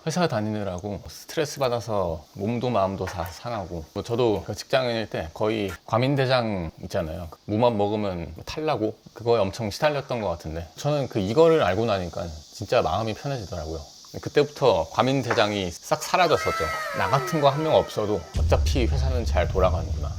회사 다니느라고 스트레스 받아서 몸도 마음도 다 상하고, 저도 그 직장인일 때 거의 과민대장 있잖아요. 무만 먹으면 탈나고 그거에 엄청 시달렸던 것 같은데, 저는 이거를 알고 나니까 진짜 마음이 편해지더라고요. 그때부터 과민대장이 싹 사라졌었죠. 나 같은 거 한 명 없어도 어차피 회사는 잘 돌아가는구나.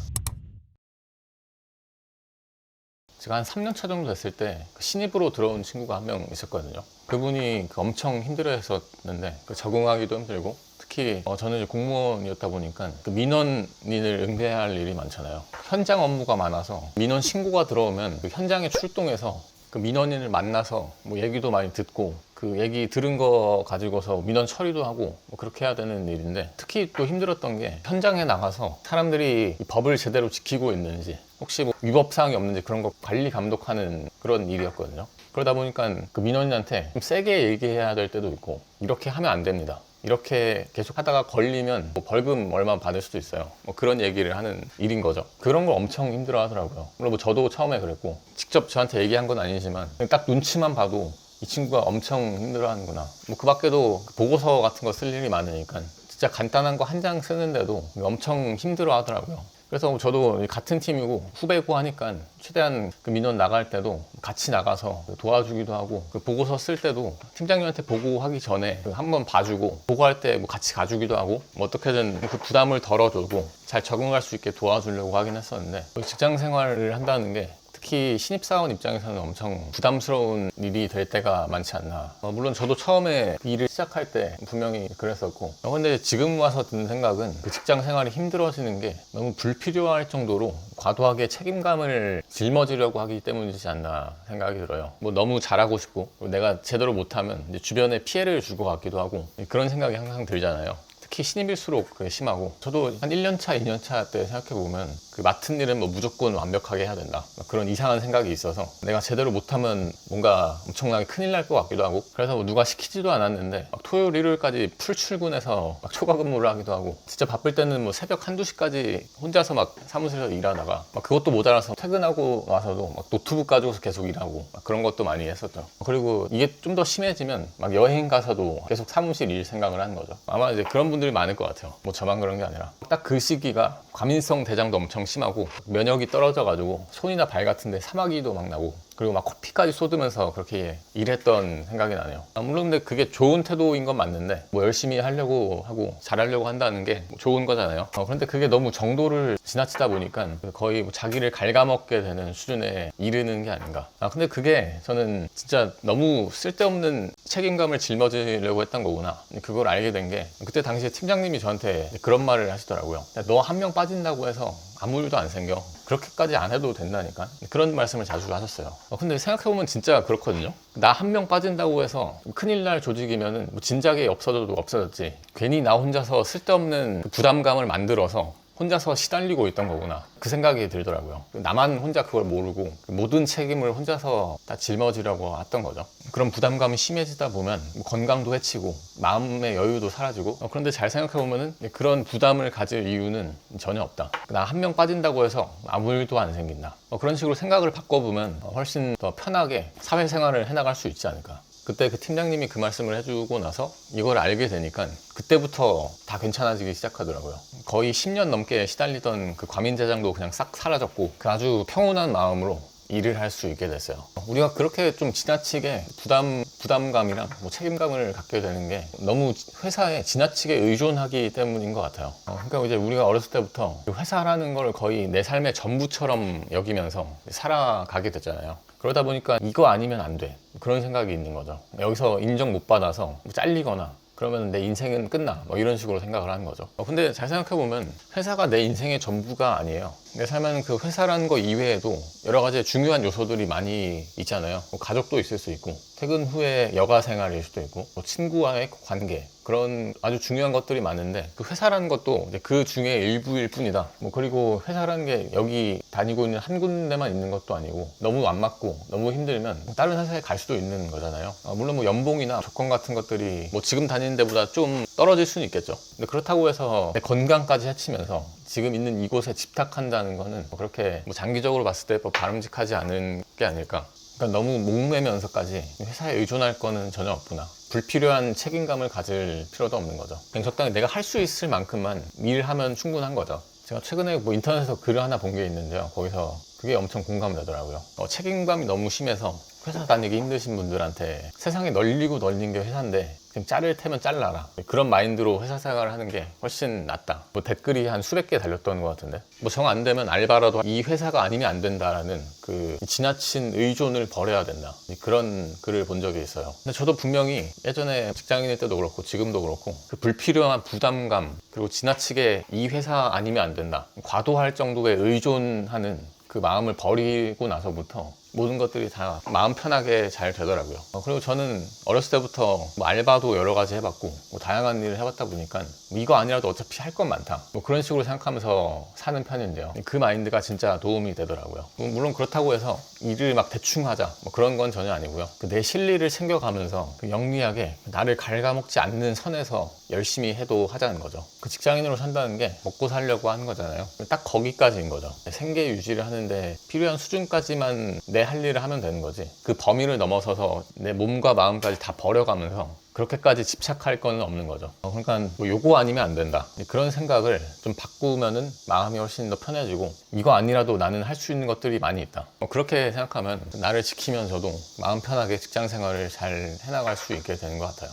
제가 한 3년 차 정도 됐을 때 신입으로 들어온 친구가 한 명 있었거든요. 그분이 엄청 힘들어 했었는데 적응하기도 힘들고, 특히 저는 이제 공무원이었다 보니까 민원인을 응대해야 할 일이 많잖아요. 현장 업무가 많아서 민원 신고가 들어오면 현장에 출동해서 민원인을 만나서 얘기도 많이 듣고, 그 얘기 들은 거 가지고서 민원 처리도 하고 그렇게 해야 되는 일인데, 특히 또 힘들었던 게 현장에 나가서 사람들이 이 법을 제대로 지키고 있는지, 혹시 위법사항이 없는지 그런 거 관리 감독하는 그런 일이었거든요. 그러다 보니까 민원인한테 좀 세게 얘기해야 될 때도 있고, 이렇게 하면 안 됩니다, 이렇게 계속 하다가 걸리면 벌금 얼마 받을 수도 있어요, 그런 얘기를 하는 일인 거죠. 그런 걸 엄청 힘들어 하더라고요. 물론 저도 처음에 그랬고, 직접 저한테 얘기한 건 아니지만 딱 눈치만 봐도 이 친구가 엄청 힘들어 하는구나. 그 밖에도 보고서 같은 거 쓸 일이 많으니까 진짜 간단한 거 한 장 쓰는데도 엄청 힘들어 하더라고요. 그래서 저도 같은 팀이고 후배고 하니까 최대한 민원 나갈 때도 같이 나가서 도와주기도 하고, 보고서 쓸 때도 팀장님한테 보고하기 전에 한번 봐주고, 보고할 때 같이 가주기도 하고, 어떻게든 그 부담을 덜어주고 잘 적응할 수 있게 도와주려고 하긴 했었는데, 직장 생활을 한다는 게 특히 신입사원 입장에서는 엄청 부담스러운 일이 될 때가 많지 않나. 물론 저도 처음에 일을 시작할 때 분명히 그랬었고, 근데 지금 와서 드는 생각은 직장 생활이 힘들어지는 게 너무 불필요할 정도로 과도하게 책임감을 짊어지려고 하기 때문이지 않나 생각이 들어요. 너무 잘하고 싶고, 내가 제대로 못하면 이제 주변에 피해를 줄 것 같기도 하고, 그런 생각이 항상 들잖아요. 특히 신입일수록 그게 심하고, 저도 한 1년차, 2년차 때 생각해보면 맡은 일은 무조건 완벽하게 해야 된다, 그런 이상한 생각이 있어서 내가 제대로 못하면 뭔가 엄청나게 큰일 날 것 같기도 하고, 그래서 누가 시키지도 않았는데 토요일, 일요일까지 풀 출근해서 초과 근무를 하기도 하고, 진짜 바쁠 때는 새벽 1, 2시까지 혼자서 사무실에서 일하다가 그것도 모자라서 퇴근하고 와서도 노트북 가지고서 계속 일하고 그런 것도 많이 했었죠. 그리고 이게 좀 더 심해지면 여행 가서도 계속 사무실 일 생각을 하는 거죠. 아마 이제 그런 분들이 많을 것 같아요. 저만 그런 게 아니라. 딱 그 시기가 과민성 대장도 엄청 심하고 면역이 떨어져가지고 손이나 발 같은데 사마귀도 나고, 그리고 코피까지 쏟으면서 그렇게 일했던 생각이 나네요. 물론 근데 그게 좋은 태도인 건 맞는데, 열심히 하려고 하고 잘하려고 한다는 게 좋은 거잖아요. 그런데 그게 너무 정도를 지나치다 보니까 거의 자기를 갉아먹게 되는 수준에 이르는 게 아닌가. 근데 그게 저는 진짜 너무 쓸데없는 책임감을 짊어지려고 했던 거구나, 그걸 알게 된 게, 그때 당시에 팀장님이 저한테 그런 말을 하시더라고요. 너 한 명 빠진다고 해서 아무 일도 안 생겨, 그렇게까지 안 해도 된다니까, 그런 말씀을 자주 하셨어요. 근데 생각해보면 진짜 그렇거든요. 나 한 명 빠진다고 해서 큰일 날 조직이면은 진작에 없어져도 없어졌지, 괜히 나 혼자서 쓸데없는 부담감을 만들어서 혼자서 시달리고 있던 거구나, 그 생각이 들더라고요. 나만 혼자 그걸 모르고 모든 책임을 혼자서 다 짊어지려고 했던 거죠. 그런 부담감이 심해지다 보면 건강도 해치고 마음의 여유도 사라지고, 그런데 잘 생각해보면 그런 부담을 가질 이유는 전혀 없다. 나 한 명 빠진다고 해서 아무 일도 안 생긴다, 그런 식으로 생각을 바꿔보면 훨씬 더 편하게 사회생활을 해나갈 수 있지 않을까. 그때 그 팀장님이 그 말씀을 해주고 나서 이걸 알게 되니까 그때부터 다 괜찮아지기 시작하더라고요. 거의 10년 넘게 시달리던 과민대장도 그냥 싹 사라졌고, 아주 평온한 마음으로 일을 할 수 있게 됐어요. 우리가 그렇게 좀 지나치게 부담감이랑 책임감을 갖게 되는 게 너무 회사에 지나치게 의존하기 때문인 것 같아요. 그러니까 이제 우리가 어렸을 때부터 회사라는 걸 거의 내 삶의 전부처럼 여기면서 살아가게 됐잖아요. 그러다 보니까 이거 아니면 안 돼, 그런 생각이 있는 거죠. 여기서 인정 못 받아서 잘리거나 그러면 내 인생은 끝나, 이런 식으로 생각을 하는 거죠. 근데 잘 생각해보면 회사가 내 인생의 전부가 아니에요. 내 삶에는 그 회사라는 거 이외에도 여러 가지 중요한 요소들이 많이 있잖아요. 가족도 있을 수 있고, 퇴근 후에 여가 생활일 수도 있고, 친구와의 관계, 그런 아주 중요한 것들이 많은데, 그 회사라는 것도 이제 그 중에 일부일 뿐이다. 그리고 회사라는 게 여기 다니고 있는 한 군데만 있는 것도 아니고, 너무 안 맞고 너무 힘들면 다른 회사에 갈 수도 있는 거잖아요. 물론 연봉이나 조건 같은 것들이 지금 다니는 데보다 좀 떨어질 수는 있겠죠. 근데 그렇다고 해서 내 건강까지 해치면서 지금 있는 이곳에 집착한다는 거는 그렇게 장기적으로 봤을 때 바람직하지 않은 게 아닐까. 그러니까 너무 목매면서까지 회사에 의존할 거는 전혀 없구나. 불필요한 책임감을 가질 필요도 없는 거죠. 그냥 적당히 내가 할 수 있을 만큼만 일하면 충분한 거죠. 제가 최근에 뭐 인터넷에서 글을 하나 본 게 있는데요. 거기서 그게 엄청 공감되더라고요. 책임감이 너무 심해서 회사 다니기 힘드신 분들한테 세상에 널리고 널린 게 회사인데 그냥 자를 테면 잘라라, 그런 마인드로 회사 생활을 하는 게 훨씬 낫다. 뭐 댓글이 한 수백 개 달렸던 것 같은데, 뭐 정 안 되면 알바라도 이 회사가 아니면 안 된다라는 그 지나친 의존을 버려야 된다, 그런 글을 본 적이 있어요. 근데 저도 분명히 예전에 직장인일 때도 그렇고 지금도 그렇고 그 불필요한 부담감, 그리고 지나치게 이 회사 아니면 안 된다, 과도할 정도의 의존하는 그 마음을 버리고 나서부터 모든 것들이 다 마음 편하게 잘 되더라고요. 그리고 저는 어렸을 때부터 뭐 알바도 여러 가지 해봤고 뭐 다양한 일을 해봤다 보니까 뭐 이거 아니라도 어차피 할 건 많다, 뭐 그런 식으로 생각하면서 사는 편인데요. 그 마인드가 진짜 도움이 되더라고요. 물론 그렇다고 해서 일을 막 대충 하자 뭐 그런 건 전혀 아니고요. 내 실리를 챙겨가면서 영리하게 나를 갉아먹지 않는 선에서 열심히 해도 하자는 거죠. 그 직장인으로 산다는 게 먹고 살려고 하는 거잖아요. 딱 거기까지인 거죠. 생계 유지를 하는데 필요한 수준까지만 내 할 일을 하면 되는 거지, 그 범위를 넘어서서 내 몸과 마음까지 다 버려가면서 그렇게까지 집착할 건 없는 거죠. 그러니까 뭐 요거 아니면 안 된다, 그런 생각을 좀 바꾸면은 마음이 훨씬 더 편해지고, 이거 아니라도 나는 할 수 있는 것들이 많이 있다, 그렇게 생각하면 나를 지키면서도 마음 편하게 직장 생활을 잘 해나갈 수 있게 되는 것 같아요.